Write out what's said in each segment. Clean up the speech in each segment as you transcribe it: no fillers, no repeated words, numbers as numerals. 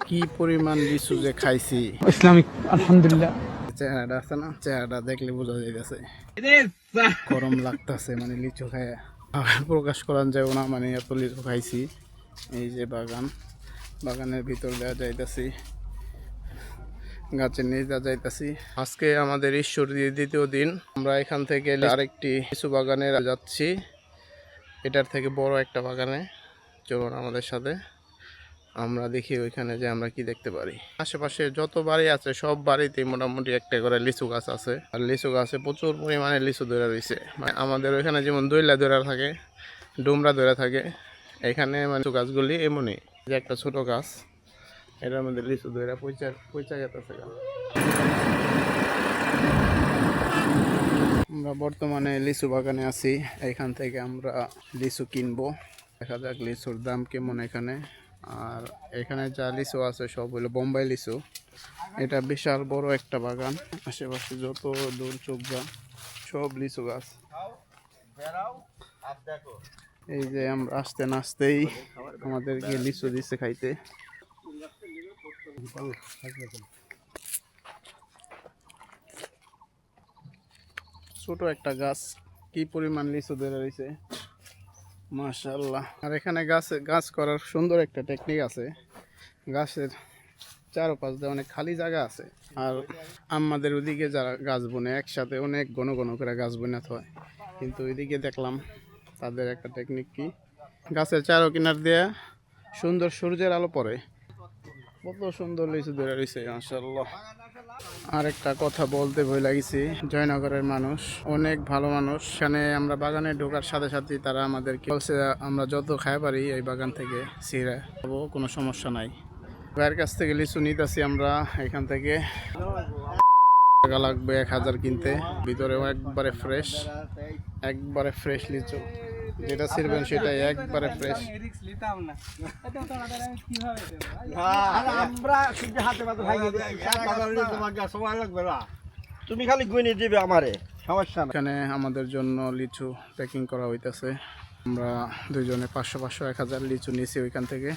কি পরিমাণ লিচু যে খাইছি ইসলামিক আলহামদুলিল্লাহ। চেহারাটা আছে না, চেহারাটা দেখলে বোঝা যাইতেছে গরম লাগতেছে, মানে লিচু খায় প্রকাশ করান যাবে না, মানে এত লিচু খাইছি। এই যে বাগানের ভিতর দেওয়া যাইতেছি, গাছের নিচ দেওয়া যাইতেছি। আজকে আমাদের ঈশ্বর দ্বিতীয় দিন। আমরা এখান থেকে আরেকটি লিচু বাগানে যাচ্ছি, এটার থেকে বড় একটা বাগানে। চলুন আমাদের সাথে, আমরা দেখি ওইখানে যে আমরা কি দেখতে পারি। আশেপাশে যত বাড়ি আছে সব বাড়িতেই মোটামুটি একটা করে লিচু গাছ আছে, আর লিচু গাছে প্রচুর পরিমাণে লিচু ধরে রয়েছে। মানে আমাদের ওইখানে যেমন দইলা ধরে থাকে, ডুমরা ধরে থাকে, এখানে মানে লিচু গাছগুলি এমনই, যে একটা ছোট গাছ, এটার মধ্যে লিচু ধরে পয়চা গেছে। আমরা বর্তমানে লিচু বাগানে আছি, এখান থেকে আমরা লিচু কিনবো। দেখা যাক লিচুর দাম কেমন এখানে। আর এখানে যা লিচু আছে সব হলো বোম্বাই লিচু। এটা বিশাল বড় একটা বাগান, আশেপাশে যত দূর চোখ যা সব লিচু গাছ। এই যে আমরা আসতে নাচতেই আমাদেরকে লিচু দিচ্ছে খাইতে। ছোট একটা গাছ, কি পরিমাণ লিচু ধরে রয়েছে মাশাআল্লাহ। আর এখানে গাছ করার সুন্দর একটা টেকনিক আছে, গাছের চারপাশ দিয়ে অনেক খালি জায়গা আছে। আর আমাদের ওদিকে যারা গাছ বনে একসাথে অনেক ঘন ঘন করে গাছ বনাতে হয়, কিন্তু ওইদিকে দেখলাম তাদের একটা টেকনিক কি, গাছের চারো কিনার দিয়ে সুন্দর সূর্যের আলো পড়ে, কত সুন্দর লিচু ধরে রয়েছে মাশাআল্লাহ। আর একটা কথা বলতে ভয় লাগিছে, জয়নগরের মানুষ অনেক ভালো মানুষ। এখানে আমরা বাগানে ঢোকার সাথে সাথে তারা আমাদেরকে বলছে আমরা যত খাই পারি এই বাগান থেকে ছিঁড়ে খাবো, কোনো সমস্যা নাই। ভাইয়ের কাছ থেকে লিচু নিতেছি আমরা, এখান থেকে টাকা লাগবে 1000 কিনতে। ভিতরেও একবারে ফ্রেশ লিচু, যেটা ছিড়বেন সেটাই একবারে ফ্রেশ। তুমি খালি গুনে দিবে আমারে, সমস্যা না। এখানে আমাদের জন্য লিচু প্যাকিং করা হইতেছে। আমরা দুইজনে 500 1000 লিচু নিয়েছি ওইখান থেকে।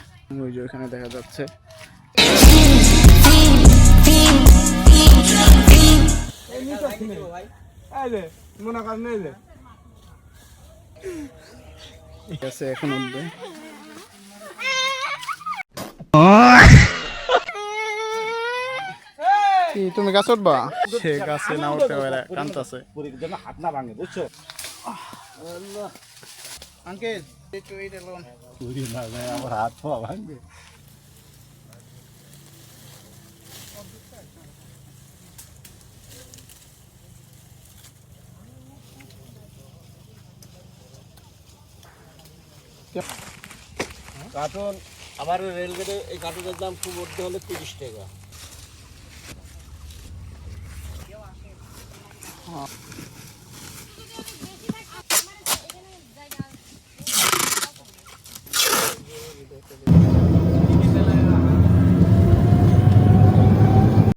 ওই যে ওইখানে দেখা যাচ্ছে ঠিক আছে এখন উঠবে। কি তুমি গাছ উঠবা? সে গাছে না উঠতে পারে, কাঁদতেছে। হাত না ভাঙে, বুঝছো? আঙ্কেল একটু এই দিলুন। আমার হাত পা ভাঙবে। কার্টুন আমার রেলগেটে এই কার্টুনের দাম খুব উঠতে হলে 30 টাকা।